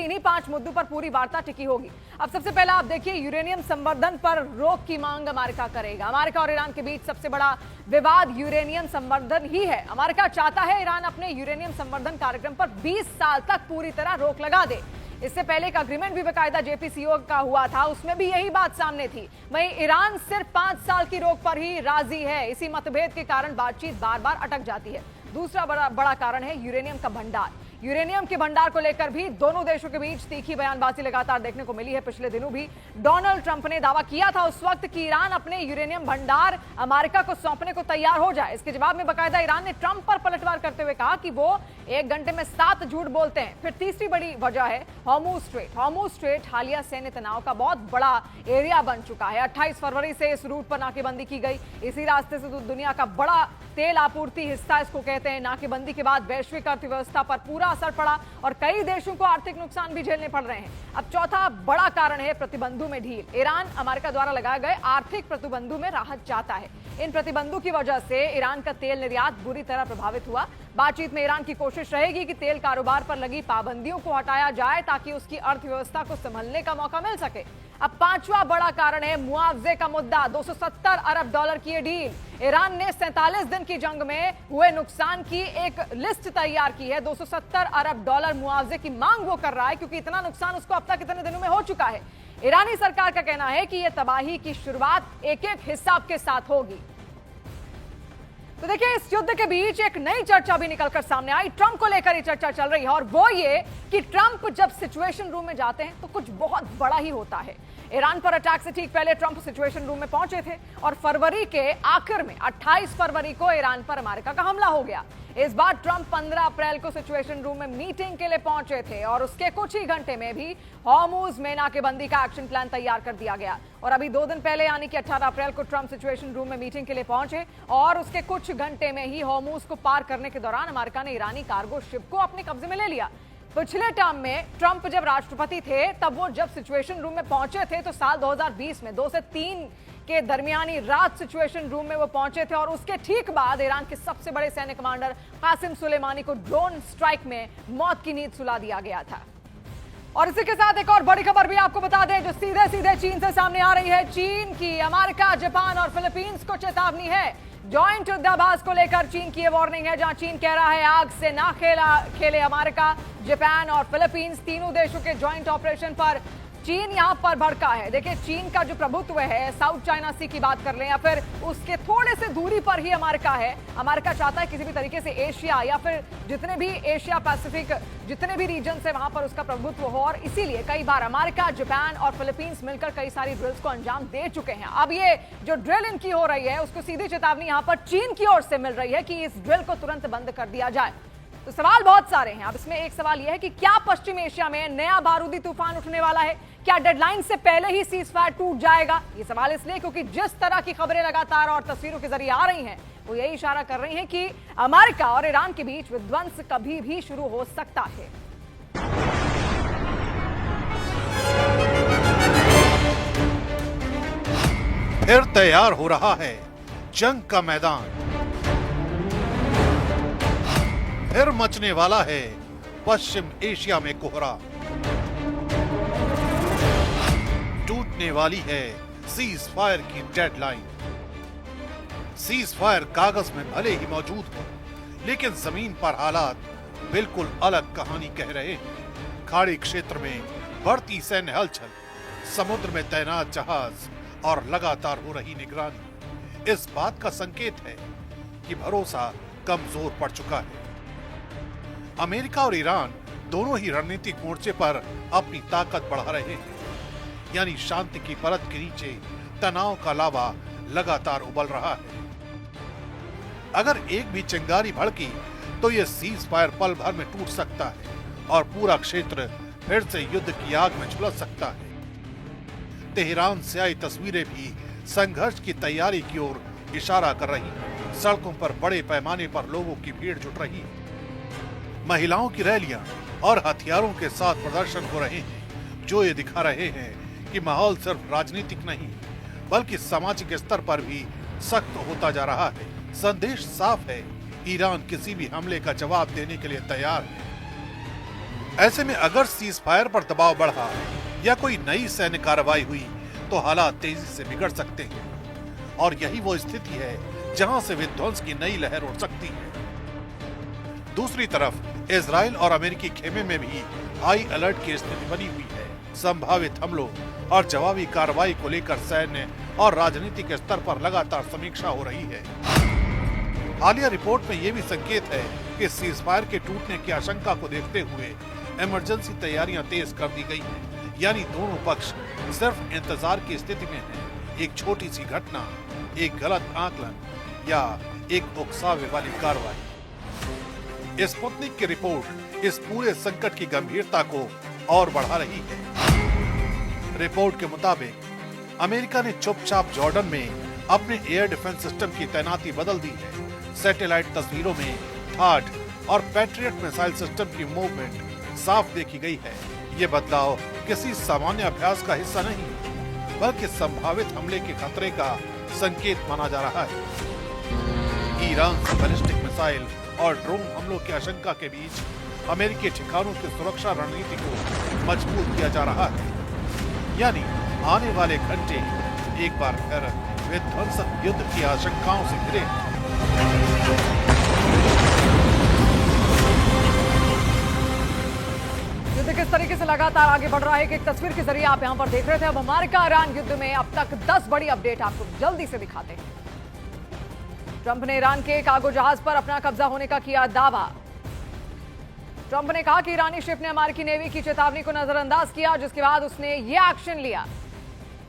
इन्हीं 5 मुद्दों पर पूरी वार्ता टिकी होगी। अब सबसे पहला आप देखिए, यूरेनियम संवर्धन पर रोक की मांग अमेरिका करेगा। अमेरिका और ईरान के बीच सबसे बड़ा विवाद यूरेनियम संवर्धन ही है। अमेरिका चाहता है ईरान अपने यूरेनियम संवर्धन कार्यक्रम पर 20 साल तक पूरी तरह रोक लगा दे। इससे पहले एक अग्रीमेंट भी बाकायदा JPCO का हुआ था, उसमें भी यही बात सामने थी। वहीं ईरान सिर्फ 5 साल की रोक पर ही राजी है। इसी मतभेद के कारण बातचीत बार बार अटक जाती है। दूसरा बड़ा कारण है यूरेनियम का भंडार। यूरेनियम के भंडार को लेकर भी दोनों देशों के बीच तीखी बयानबाजी लगातार देखने को मिली है। पिछले दिनों भी डोनाल्ड ट्रंप ने दावा किया था उस वक्त कि ईरान अपने यूरेनियम भंडार अमेरिका को सौंपने को तैयार हो जाए। इसके जवाब में बाकायदा ईरान ने ट्रंप पर पलटवार करते हुए कहा कि वो 1 घंटे में 7 झूठ बोलते हैं। फिर तीसरी बड़ी वजह है हॉर्मुज स्ट्रेट। हॉर्मुज स्ट्रेट हालिया सैन्य तनाव का बहुत बड़ा एरिया बन चुका है। 28 फरवरी से इस रूट पर नाकेबंदी की गई। इसी रास्ते से दुनिया का बड़ा तेल आपूर्ति हिस्सा इसको कहते हैं। नाकेबंदी के बाद वैश्विक अर्थव्यवस्था पर पूरा असर पड़ा और कई देशों को आर्थिक नुकसान भी झेलने पड़ रहे हैं। अब चौथा बड़ा कारण है प्रतिबंधों में ढील। ईरान अमेरिका द्वारा लगाए गए आर्थिक प्रतिबंधों में राहत चाहता है। इन प्रतिबंधों की वजह से ईरान का तेल निर्यात बुरी तरह प्रभावित हुआ। बातचीत में ईरान की कोशिश रहेगी कि तेल कारोबार पर लगी पाबंदियों को हटाया जाए ताकि उसकी अर्थव्यवस्था को संभलने का मौका मिल सके। अब पांचवा बड़ा कारण है मुआवजे का मुद्दा। $270 अरब की ये डील। ईरान ने 47 दिन की जंग में हुए नुकसान की एक लिस्ट तैयार की है। $270 अरब मुआवजे की मांग वो कर रहा है क्योंकि इतना नुकसान उसको अब तक इतने दिनों में हो चुका है। ईरानी सरकार का कहना है कि यह तबाही की शुरुआत एक-एक हिसाब के साथ होगी। तो देखिए, इस युद्ध के बीच एक नई चर्चा भी निकलकर सामने आई। ट्रंप को लेकर ये चर्चा चल रही है और वो ये कि ट्रंप जब सिचुएशन रूम में जाते हैं तो कुछ बहुत बड़ा ही होता है। ईरान पर अटैक से ठीक पहले ट्रंप सिचुएशन रूम में पहुंचे थे और फरवरी के आखिर में 28 फरवरी को ईरान पर अमेरिका का हमला हो गया। इस बार ट्रंप 15 अप्रैल को सिचुएशन रूम में मीटिंग के लिए पहुंचे थे और उसके कुछ ही घंटे में भी हॉर्मुज में नाकेबंदी का एक्शन प्लान तैयार कर दिया गया। और अभी 2 दिन पहले यानी कि 18 अप्रैल को ट्रंप सिचुएशन रूम में मीटिंग के लिए पहुंचे और उसके कुछ घंटे में ही हॉर्मुज को पार करने के दौरान अमेरिका ने ईरानी कार्गो शिप को अपने कब्जे में ले लिया। पिछले टर्म में ट्रंप जब राष्ट्रपति थे तब वो जब सिचुएशन रूम में पहुंचे थे तो साल 2020 में 2 से 3 के दरमियानी रात सिचुएशन रूम में वो पहुंचे थे और उसके ठीक बाद ईरान के सबसे बड़े सैन्य कमांडर कासिम सुलेमानी को ड्रोन स्ट्राइक में मौत की नींद सुला दिया गया था। और इसी के साथ एक और बड़ी खबर भी आपको बता दें जो सीधे सीधे चीन से सामने आ रही है। चीन की अमेरिका, जापान और फिलीपींस को चेतावनी है। जॉइंट युद्धाभ्यास को लेकर चीन की ये वार्निंग है, जहां चीन कह रहा है आग से ना खेले अमेरिका, जापान और फिलीपींस। तीनों देशों के जॉइंट ऑपरेशन पर चीन यहां पर भड़का है। देखिए, चीन का जो प्रभुत्व है, साउथ चाइना सी की बात कर लें या फिर उसके थोड़े से दूरी पर ही अमेरिका है। अमेरिका चाहता है किसी भी तरीके से एशिया या फिर जितने भी एशिया पैसिफिक जितने भी रीजन है वहां पर उसका प्रभुत्व हो और इसीलिए कई बार अमेरिका, जापान और फिलीपींस मिलकर कई सारी ड्रिल्स को अंजाम दे चुके हैं। अब ये जो ड्रिल इनकी हो रही है उसको सीधी चेतावनी यहां पर चीन की ओर से मिल रही है कि इस ड्रिल को तुरंत बंद कर दिया जाए। तो सवाल बहुत सारे हैं। अब इसमें एक सवाल यह है कि क्या पश्चिम एशिया में नया बारूदी तूफान उठने वाला है? क्या डेडलाइन से पहले ही सीजफायर टूट जाएगा? ये सवाल इसलिए क्योंकि जिस तरह की खबरें लगातार और तस्वीरों के जरिए आ रही हैं वो यही इशारा कर रही हैं कि अमेरिका और ईरान के बीच विध्वंस कभी भी शुरू हो सकता है। फिर तैयार हो रहा है जंग का मैदान। फिर मचने वाला है पश्चिम एशिया में कोहरा। टूटने वाली है सीज फायर की डेडलाइन। सीज फायर कागज में भले ही मौजूद हो लेकिन जमीन पर हालात बिल्कुल अलग कहानी कह रहे हैं। खाड़ी क्षेत्र में बढ़ती सैन्य हलचल, समुद्र में तैनात जहाज और लगातार हो रही निगरानी इस बात का संकेत है कि भरोसा कमजोर पड़ चुका है। अमेरिका और ईरान दोनों ही रणनीतिक मोर्चे पर अपनी ताकत बढ़ा रहे हैं, यानी शांति की परत के नीचे तनाव का लावा लगातार उबल रहा है। अगर एक भी चिंगारी भड़की तो यह सीज फायर पल भर में टूट सकता है और पूरा क्षेत्र फिर से युद्ध की आग में झुलस सकता है। तेहरान से आई तस्वीरें भी संघर्ष की तैयारी की ओर इशारा कर रही हैं। सड़कों पर बड़े पैमाने पर लोगों की भीड़ जुट रही है। महिलाओं की रैलियां और हथियारों के साथ प्रदर्शन हो रहे हैं जो ये दिखा रहे हैं कि माहौल सिर्फ राजनीतिक नहीं बल्कि सामाजिक स्तर पर भी सख्त होता जा रहा है। संदेश साफ है, ईरान किसी भी हमले का जवाब देने के लिए तैयार है। ऐसे में अगर सीज फायर पर दबाव बढ़ा या कोई नई सैन्य कार्रवाई हुई तो हालात तेजी से बिगड़ सकते हैं और यही वो स्थिति है जहां से विध्वंस की नई लहर उठ सकती है। दूसरी तरफ इजराइल और अमेरिकी खेमे में भी हाई अलर्ट की स्थिति बनी हुई है। संभावित हमलों और जवाबी कार्रवाई को लेकर सैन्य और राजनीतिक स्तर पर लगातार समीक्षा हो रही है। हालिया रिपोर्ट में ये भी संकेत है कि सीजफायर के टूटने की आशंका को देखते हुए इमरजेंसी तैयारियां तेज कर दी गई हैं। यानी दोनों पक्ष सिर्फ इंतजार की स्थिति में हैं। एक छोटी सी घटना, एक गलत आकलन या एक उकसावे वाली कार्रवाई। स्पुतनिक की रिपोर्ट इस पूरे संकट की गंभीरता को और बढ़ा रही है। रिपोर्ट के मुताबिक अमेरिका ने चुपचाप जॉर्डन में अपने एयर डिफेंस सिस्टम की तैनाती बदल दी है। सैटेलाइट तस्वीरों में थाड और पैट्रियट मिसाइल सिस्टम की मूवमेंट साफ देखी गई है। ये बदलाव किसी सामान्य अभ्यास का हिस्सा नहीं बल्कि संभावित हमले के खतरे का संकेत माना जा रहा है। ईरान से बैलिस्टिक मिसाइल और ड्रोन हमलों की आशंका के बीच अमेरिकी ठिकानों की सुरक्षा रणनीति को मजबूत किया जा रहा है। यानी आने वाले घंटे एक बार फिर विध्वंसक युद्ध की आशंकाओं से घिरे। युद्ध किस तरीके से लगातार आगे बढ़ रहा है कि एक तस्वीर के जरिए आप यहां पर देख रहे थे। अब अमेरिका ईरान युद्ध में अब तक 10 बड़ी अपडेट आपको जल्दी से दिखाते हैं। ट्रंप ने ईरान के कार्गो जहाज पर अपना कब्जा होने का किया दावा। ट्रंप ने कहा कि ईरानी शिप ने अमेरिकी नेवी की चेतावनी को नजरअंदाज किया, जिसके बाद उसने ये एक्शन लिया।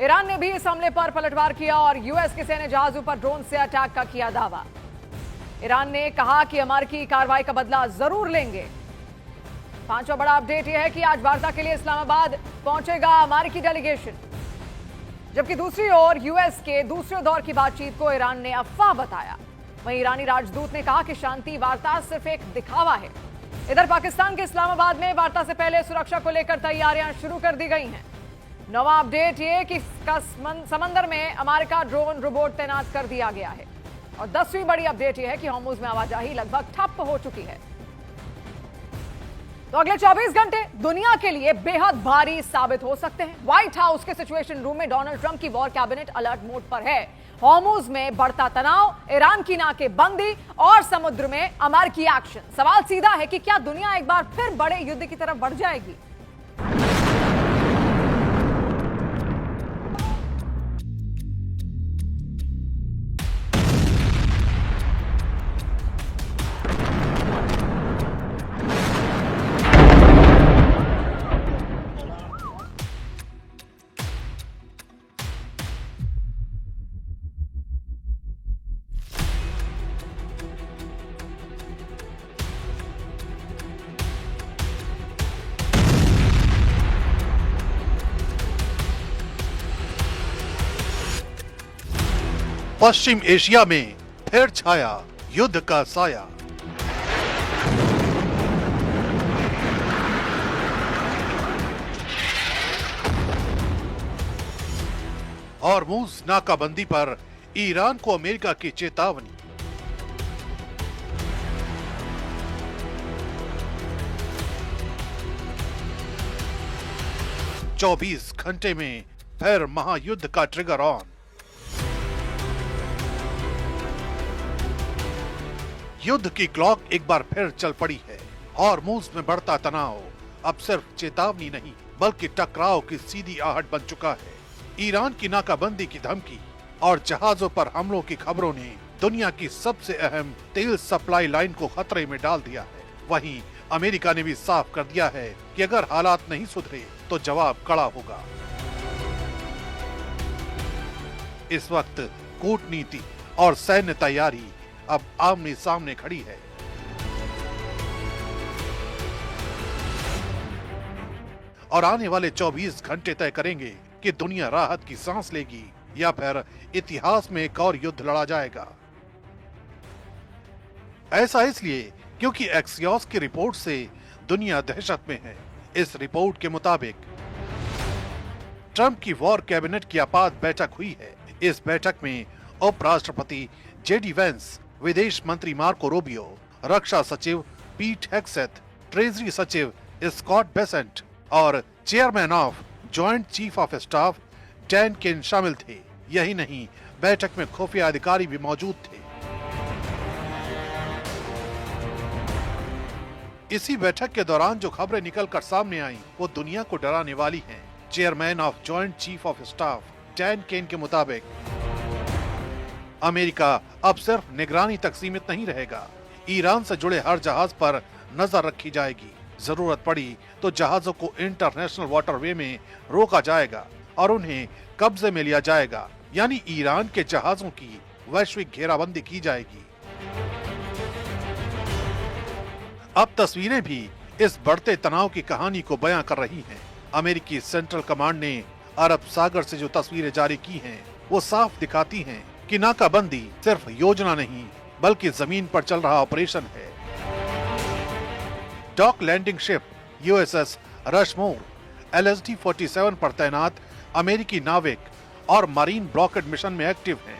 ईरान ने भी इस हमले पर पलटवार किया और यूएस के सैन्य जहाजों पर ड्रोन से अटैक का किया दावा। ईरान ने कहा कि अमेरिकी कार्रवाई का बदला जरूर लेंगे। पांचवा बड़ा अपडेट यह है कि आज वार्ता के लिए इस्लामाबाद पहुंचेगा अमेरिकी डेलीगेशन, जबकि दूसरी ओर यूएस के दूसरे दौर की बातचीत को ईरान ने अफवाह बताया। वहीं ईरानी राजदूत ने कहा कि शांति वार्ता सिर्फ एक दिखावा है। इधर पाकिस्तान के इस्लामाबाद में वार्ता से पहले सुरक्षा को लेकर तैयारियां शुरू कर दी गई हैं। नवा अपडेट ये कि समंदर में अमेरिका ड्रोन रोबोट तैनात कर दिया गया है। और 10वीं बड़ी अपडेट यह है कि हॉर्मुज में आवाजाही लगभग ठप हो चुकी है। तो अगले 24 घंटे दुनिया के लिए बेहद भारी साबित हो सकते हैं। व्हाइट हाउस के सिचुएशन रूम में डोनाल्ड ट्रंप की वॉर कैबिनेट अलर्ट मोड पर है। हॉर्मुज में बढ़ता तनाव, ईरान की नाकेबंदी और समुद्र में अमेरिकी एक्शन। सवाल सीधा है कि क्या दुनिया एक बार फिर बड़े युद्ध की तरफ बढ़ जाएगी? पश्चिम एशिया में फिर छाया युद्ध का साया। हॉर्मुज नाकाबंदी पर ईरान को अमेरिका की चेतावनी। चौबीस घंटे में फिर महायुद्ध का ट्रिगर ऑन। युद्ध की क्लॉक एक बार फिर चल पड़ी है। हॉर्मुज में बढ़ता तनाव अब सिर्फ चेतावनी नहीं बल्कि टकराव की सीधी आहट बन चुका है। ईरान की नाकाबंदी की धमकी और जहाजों पर हमलों की खबरों ने दुनिया की सबसे अहम तेल सप्लाई लाइन को खतरे में डाल दिया है। वहीं अमेरिका ने भी साफ कर दिया है कि अगर हालात नहीं सुधरे तो जवाब कड़ा होगा। इस वक्त कूटनीति और सैन्य तैयारी अब आमने सामने खड़ी है। और आने वाले 24 घंटे तय करेंगे कि दुनिया राहत की सांस लेगी या फिर इतिहास में एक और युद्ध लड़ा जाएगा। ऐसा इसलिए क्योंकि एक्सियोस की रिपोर्ट से दुनिया दहशत में है। इस रिपोर्ट के मुताबिक ट्रंप की वॉर कैबिनेट की आपात बैठक हुई है। इस बैठक में उपराष्ट्रपति जेडी वेंस, विदेश मंत्री मार्को रूबियो, रक्षा सचिव पीट हेग्सेथ, ट्रेजरी सचिव स्कॉट बेसेंट और chairman of joint chief of staff Dan Caine शामिल थे। यही नहीं, बैठक में खुफिया अधिकारी भी मौजूद थे। इसी बैठक के दौरान जो खबरें निकलकर सामने आईं, वो दुनिया को डराने वाली हैं। Chairman of joint chief of staff Dan Caine के मुताबिक अमेरिका अब सिर्फ निगरानी तक सीमित नहीं रहेगा। ईरान से जुड़े हर जहाज पर नजर रखी जाएगी। जरूरत पड़ी तो जहाजों को इंटरनेशनल वाटरवे में रोका जाएगा और उन्हें कब्जे में लिया जाएगा, यानी ईरान के जहाजों की वैश्विक घेराबंदी की जाएगी। अब तस्वीरें भी इस बढ़ते तनाव की कहानी को बयां कर रही हैं। अमेरिकी सेंट्रल कमांड ने अरब सागर से जो तस्वीरें जारी की हैं, वो साफ दिखाती हैं कि नाकाबंदी सिर्फ योजना नहीं बल्कि जमीन पर चल रहा ऑपरेशन है। Dock landing ship USS Rushmore LSD-47 पर तैनात अमेरिकी नाविक और मरीन ब्लॉकेड मिशन में एक्टिव हैं।